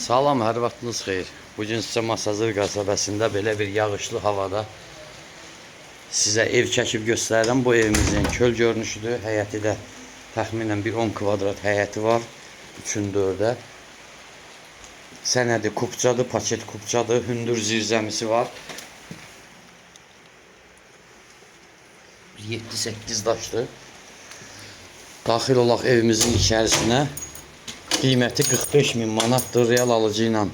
Salam, hər vaxtınız xeyir. Bugün sizə Masazır qəsəbəsində belə bir yağışlı havada sizə ev çəkib göstərirəm. Bu evimizin köl görünüşüdür. Həyəti də təxminən bir 10 kvadrat həyəti var. 3-ün 4-ə. Sənədi kupçadır, paket kupçadır. Hündür zirzəmisi var. 7-8 daşdır. Daxil olaq evimizin içərisinə. Qiyməti 45.000 manatdır. Real alıcı ilə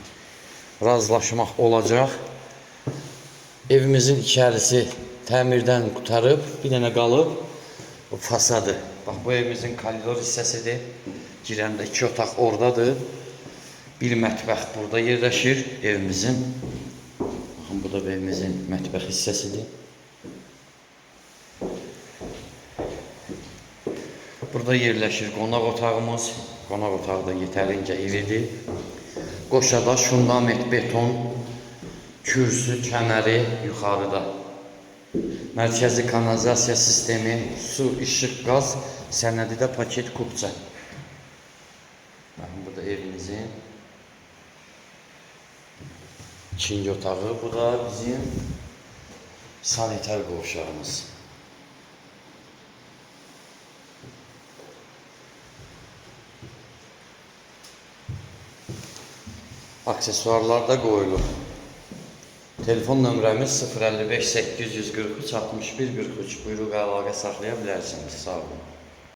razılaşmaq olacaq. Evimizin içərisi təmirdən qutarıb, bir dənə qalıb. Bu fasadı. Bax, bu evimizin koridor hissəsidir. Girəndə 2 otaq oradadır. Bir mətbəx burada yerləşir evimizin. Baxın, bu da evimizin mətbəx hissəsidir. Burada yerləşir qonaq otağımız. Qonaq otağı da yetərincə iridir. Qoşadaş, fundament, beton, kürsü, kəməri yuxarıda. Mərkəzi kanalizasiya sistemi, su, işıq, qaz, sənədi də paket kupça. Bu da evimizin ikinci otağı. Bu da bizim sanitar qovşağımız. Aksesuarlar da qoyulur. Telefon nömrəmiz 055 843 61 43. Buyruq əlaqə saxlaya bilərsiniz. Sağ olun.